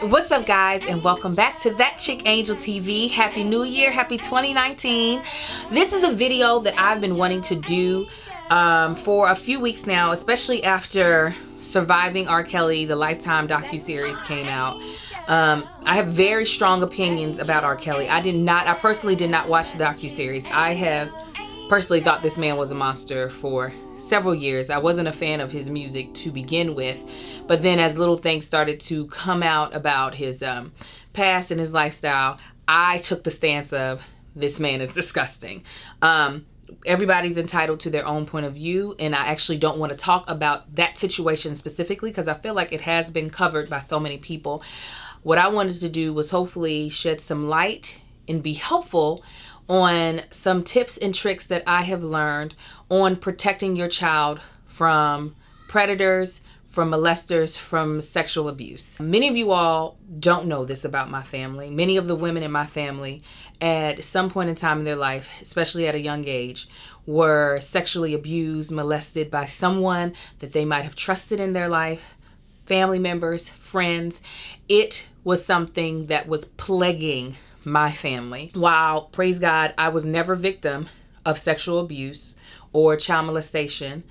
What's up, guys, and welcome back to That Chick Angel TV. Happy New Year, happy 2019. This is a video that I've been wanting to do for a few weeks now, especially after Surviving R. Kelly, the Lifetime docuseries came out. I have very strong opinions about R. Kelly. I personally did not watch the docuseries. I have personally thought this man was a monster for several years. I wasn't a fan of his music to begin with, but then as little things started to come out about his past and his lifestyle, I took the stance of, this man is disgusting. Everybody's entitled to their own point of view, and I actually don't want to talk about that situation specifically because I feel like it has been covered by so many people. What I wanted to do was hopefully shed some light and be helpful on some tips and tricks that I have learned on protecting your child from predators, from molesters, from sexual abuse. Many of you all don't know this about my family. Many of the women in my family at some point in time in their life, especially at a young age, were sexually abused, molested by someone that they might have trusted in their life, family members, friends. It was something that was plaguing my family. While, praise God, I was never victim of sexual abuse or child molestation,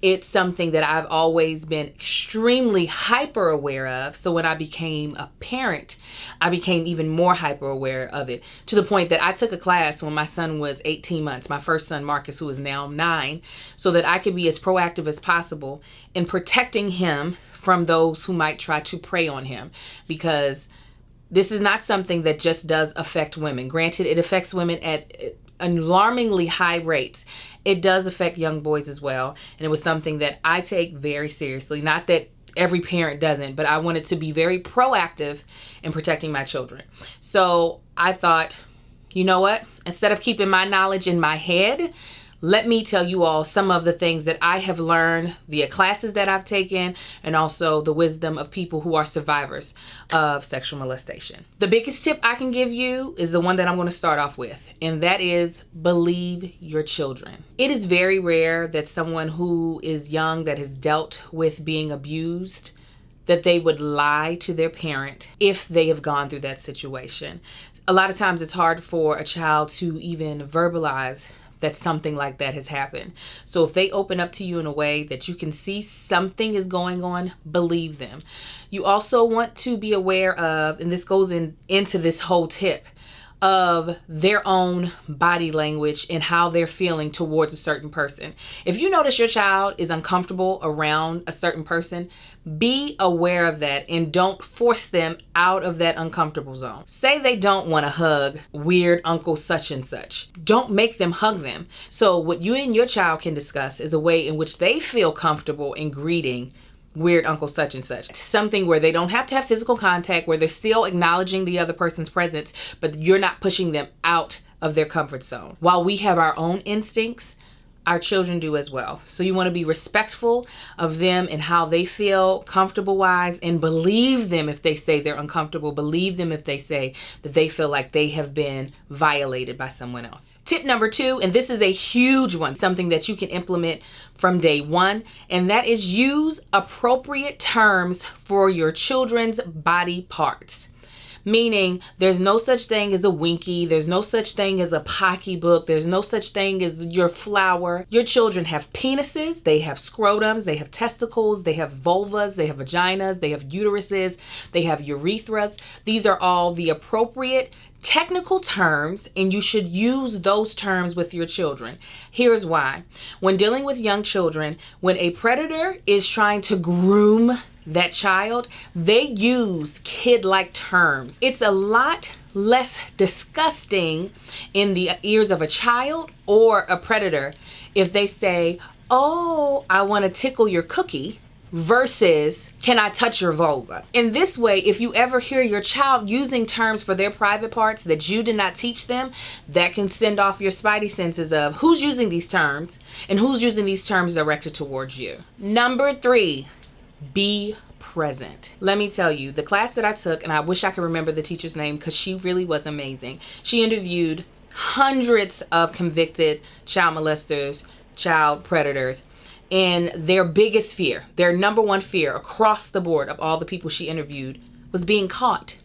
it's something that I've always been extremely hyper aware of. So when I became a parent, I became even more hyper aware of it, to the point that I took a class when my son was 18 months, my first son Marcus, who is now 9, so that I could be as proactive as possible in protecting him from those who might try to prey on him, because this is not something that just does affect women. Granted, it affects women at alarmingly high rates. It does affect young boys as well. And it was something that I take very seriously. Not that every parent doesn't, but I wanted to be very proactive in protecting my children. So I thought, you know what? Instead of keeping my knowledge in my head, let me tell you all some of the things that I have learned via classes that I've taken, and also the wisdom of people who are survivors of sexual molestation. The biggest tip I can give you is the one that I'm going to start off with, and that is believe your children. It is very rare that someone who is young, that has dealt with being abused, that they would lie to their parent if they have gone through that situation. A lot of times it's hard for a child to even verbalize that something like that has happened. So if they open up to you in a way that you can see something is going on, believe them. You also want to be aware of, and this goes into this whole tip, of their own body language and how they're feeling towards a certain person. If you notice your child is uncomfortable around a certain person, be aware of that and don't force them out of that uncomfortable zone. Say they don't want to hug weird Uncle such and such. Don't make them hug them. So what you and your child can discuss is a way in which they feel comfortable in greeting weird Uncle such and such. Something where they don't have to have physical contact, where they're still acknowledging the other person's presence, but you're not pushing them out of their comfort zone. While we have our own instincts, our children do as well. So you want to be respectful of them and how they feel comfortable wise, and believe them if they say they're uncomfortable. Believe them if they say that they feel like they have been violated by someone else. Tip number 2, and this is a huge one, something that you can implement from day one, and that is use appropriate terms for your children's body parts. Meaning there's no such thing as a winky, there's no such thing as a pocketbook, there's no such thing as your flower. Your children have penises, they have scrotums, they have testicles, they have vulvas, they have vaginas, they have uteruses, they have urethras. These are all the appropriate technical terms, and you should use those terms with your children. Here's why. When dealing with young children, when a predator is trying to groom that child, they use kid-like terms. It's a lot less disgusting in the ears of a child or a predator if they say, "Oh, I want to tickle your cookie," versus, "Can I touch your vulva?" In this way, if you ever hear your child using terms for their private parts that you did not teach them, that can send off your spidey senses of who's using these terms and who's using these terms directed towards you. Number 3, be present. Let me tell you, the class that I took, and I wish I could remember the teacher's name because she really was amazing. She interviewed hundreds of convicted child molesters, child predators, and their biggest fear, their number one fear across the board of all the people she interviewed was being caught.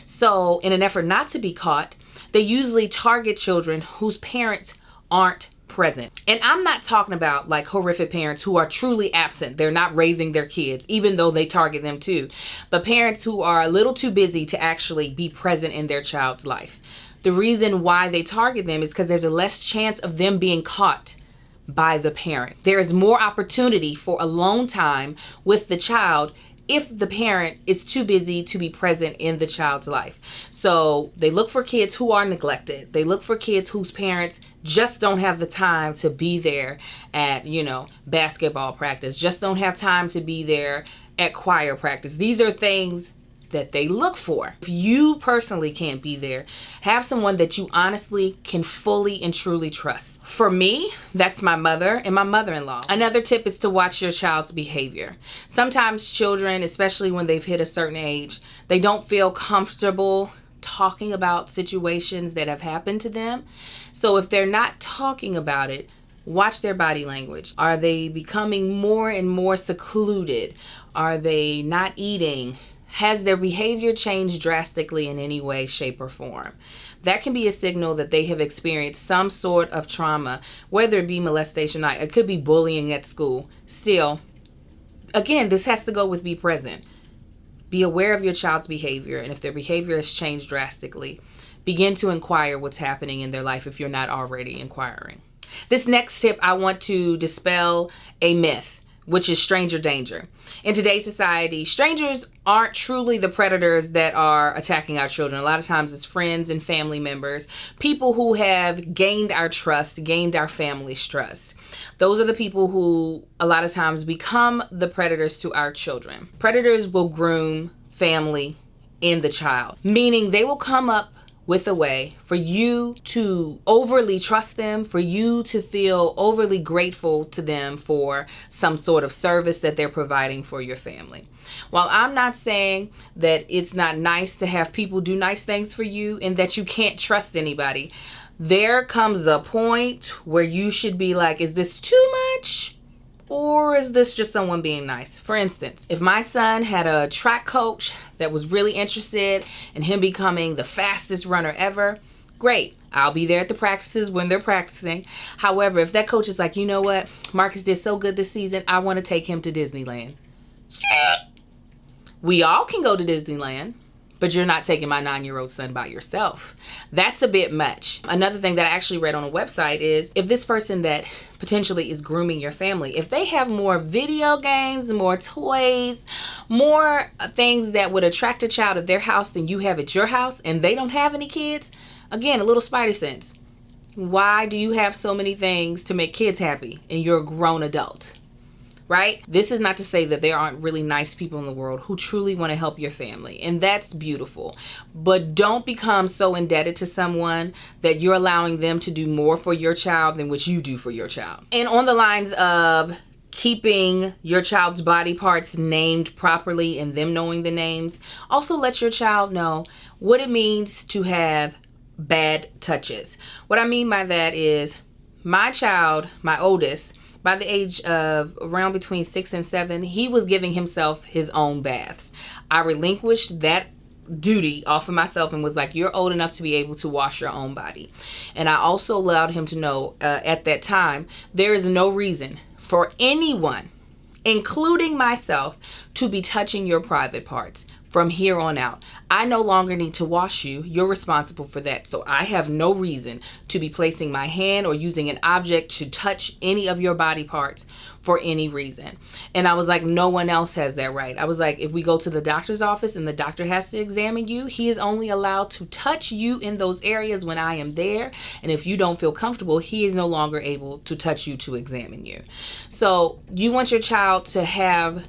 So in an effort not to be caught, they usually target children whose parents aren't present. And I'm not talking about like horrific parents who are truly absent. They're not raising their kids, even though they target them too. But parents who are a little too busy to actually be present in their child's life. The reason why they target them is because there's a less chance of them being caught by the parent. There is more opportunity for alone time with the child if the parent is too busy to be present in the child's life. So they look for kids who are neglected. They look for kids whose parents just don't have the time to be there at, basketball practice, just don't have time to be there at choir practice. These are things that they look for. If you personally can't be there, have someone that you honestly can fully and truly trust. For me, that's my mother and my mother-in-law. Another tip is to watch your child's behavior. Sometimes children, especially when they've hit a certain age, they don't feel comfortable talking about situations that have happened to them. So if they're not talking about it, watch their body language. Are they becoming more and more secluded? Are they not eating? Has their behavior changed drastically in any way, shape, or form? That can be a signal that they have experienced some sort of trauma, whether it be molestation or not. It could be bullying at school. Still, again, this has to go with be present. Be aware of your child's behavior, and if their behavior has changed drastically, begin to inquire what's happening in their life if you're not already inquiring. This next tip, I want to dispel a myth, which is stranger danger. In today's society, strangers aren't truly the predators that are attacking our children. A lot of times it's friends and family members, people who have gained our trust, gained our family's trust. Those are the people who a lot of times become the predators to our children. Predators will groom family in the child, meaning they will come up with a way for you to overly trust them, for you to feel overly grateful to them for some sort of service that they're providing for your family. While I'm not saying that it's not nice to have people do nice things for you and that you can't trust anybody, there comes a point where you should be like, is this too much? Or is this just someone being nice? For instance, if my son had a track coach that was really interested in him becoming the fastest runner ever, great. I'll be there at the practices when they're practicing. However, if that coach is like, you know what, Marcus did so good this season, I want to take him to Disneyland. We all can go to Disneyland, but you're not taking my 9-year-old son by yourself. That's a bit much. Another thing that I actually read on a website is if this person that potentially is grooming your family, if they have more video games, more toys, more things that would attract a child at their house than you have at your house, and they don't have any kids, again, a little spidey sense. Why do you have so many things to make kids happy and you're a grown adult? Right? This is not to say that there aren't really nice people in the world who truly want to help your family, and that's beautiful. But don't become so indebted to someone that you're allowing them to do more for your child than what you do for your child. And on the lines of keeping your child's body parts named properly and them knowing the names, also let your child know what it means to have bad touches. What I mean by that is my child, my oldest, by the age of around between 6 and 7, he was giving himself his own baths. I relinquished that duty off of myself and was like, you're old enough to be able to wash your own body. And I also allowed him to know at that time, there is no reason for anyone, including myself, to be touching your private parts. From here on out, I no longer need to wash you. You're responsible for that. So I have no reason to be placing my hand or using an object to touch any of your body parts for any reason. And I was like, no one else has that right. I was like, if we go to the doctor's office and the doctor has to examine you, he is only allowed to touch you in those areas when I am there. And if you don't feel comfortable, he is no longer able to touch you to examine you. So you want your child to have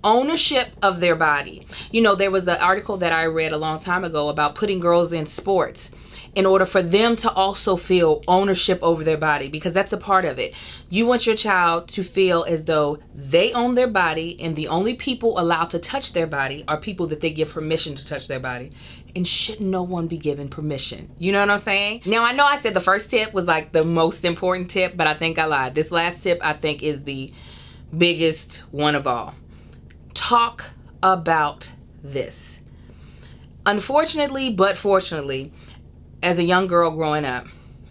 ownership of their body. There was an article that I read a long time ago about putting girls in sports in order for them to also feel ownership over their body, because that's a part of it. You want your child to feel as though they own their body, and the only people allowed to touch their body are people that they give permission to touch their body. And should no one be given permission? You know what I'm saying? Now, I know I said the first tip was like the most important tip, but I think I lied. This last tip I think is the biggest one of all. Talk about this. Unfortunately, but fortunately, as a young girl growing up,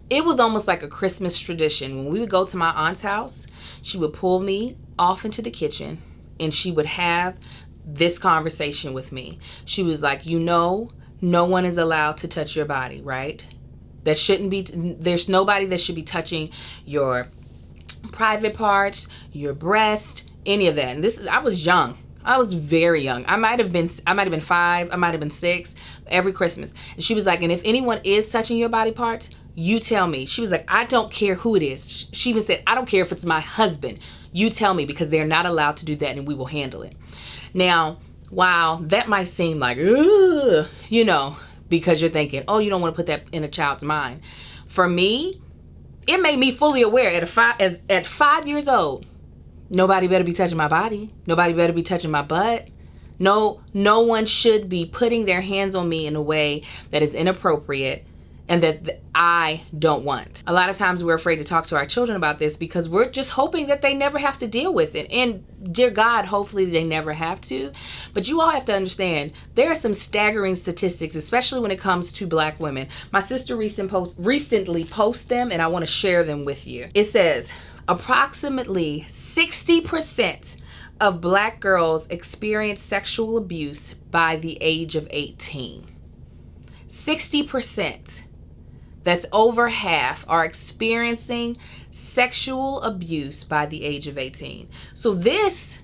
it was almost like a Christmas tradition. When we would go to my aunt's house, she would pull me off into the kitchen and she would have this conversation with me. She was like, you know, no one is allowed to touch your body, right? That shouldn't be, there's nobody that should be touching your private parts, your breast, any of that. And this is, I was young. I was very young. I might have been 5, I might have been 6 every Christmas. And she was like, and if anyone is touching your body parts, you tell me. She was like, I don't care who it is. She even said, I don't care if it's my husband. You tell me, because they're not allowed to do that and we will handle it. Now, while that might seem like, ugh, you know, because you're thinking, oh, you don't want to put that in a child's mind. For me, it made me fully aware at 5 years old, nobody better be touching my body. Nobody better be touching my butt. No one should be putting their hands on me in a way that is inappropriate and that I don't want. A lot of times we're afraid to talk to our children about this because we're just hoping that they never have to deal with it. And dear God, hopefully they never have to. But you all have to understand, there are some staggering statistics, especially when it comes to Black women. My sister recently posted them, and I want to share them with you. It says, approximately 60% of Black girls experience sexual abuse by the age of 18. 60%. That's over half are experiencing sexual abuse by the age of 18. So this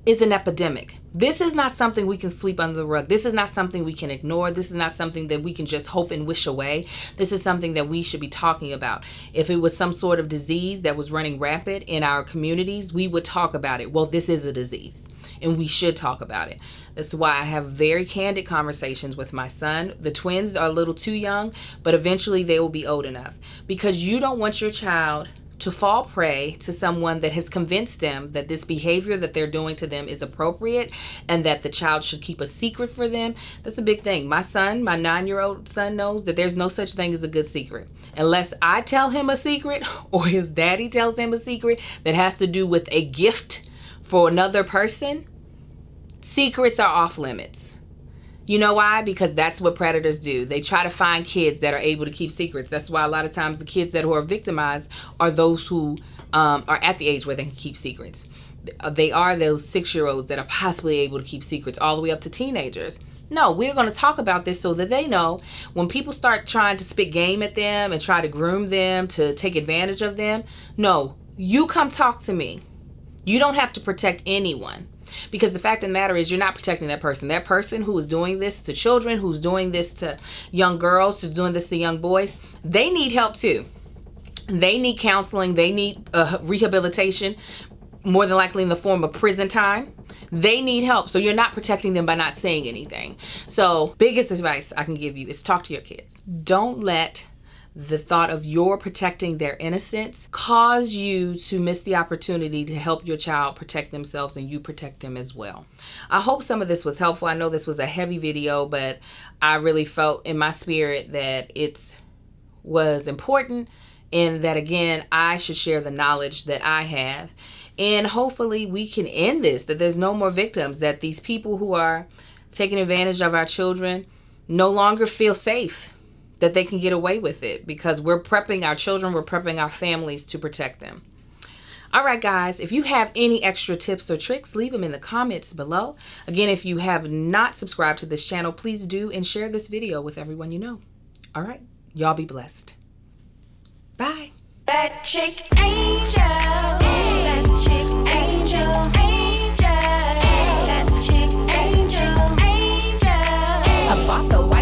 is an epidemic. This is not something we can sweep under the rug. This is not something we can ignore. This is not something that we can just hope and wish away. This is something that we should be talking about. If it was some sort of disease that was running rampant in our communities, we would talk about it. Well, this is a disease, and we should talk about it. That's why I have very candid conversations with my son. The twins are a little too young, but eventually they will be old enough, because you don't want your child to fall prey to someone that has convinced them that this behavior that they're doing to them is appropriate and that the child should keep a secret for them. That's a big thing. My son, my 9-year-old son, knows that there's no such thing as a good secret. Unless I tell him a secret or his daddy tells him a secret that has to do with a gift for another person, secrets are off limits. You know why? Because that's what predators do. They try to find kids that are able to keep secrets. That's why a lot of times the kids that are victimized are those who are at the age where they can keep secrets. They are those 6-year-olds that are possibly able to keep secrets all the way up to teenagers. No, we're going to talk about this so that they know when people start trying to spit game at them and try to groom them to take advantage of them. No, you come talk to me. You don't have to protect anyone. Because the fact of the matter is, you're not protecting that person. That person who is doing this to children, who's doing this to young girls, who's doing this to young boys, they need help too. They need counseling. They need rehabilitation, more than likely in the form of prison time. They need help. So you're not protecting them by not saying anything. So biggest advice I can give you is talk to your kids. Don't let the thought of your protecting their innocence cause you to miss the opportunity to help your child protect themselves and you protect them as well. I hope some of this was helpful. I know this was a heavy video, but I really felt in my spirit that it was important and that, again, I should share the knowledge that I have. And hopefully we can end this, that there's no more victims, that these people who are taking advantage of our children no longer feel safe, that they can get away with it, because we're prepping our children, we're prepping our families to protect them. All right, guys, if you have any extra tips or tricks, leave them in the comments below. Again, if you have not subscribed to this channel, please do, and share this video with everyone you know. All right, y'all be blessed. Bye. That chick angel.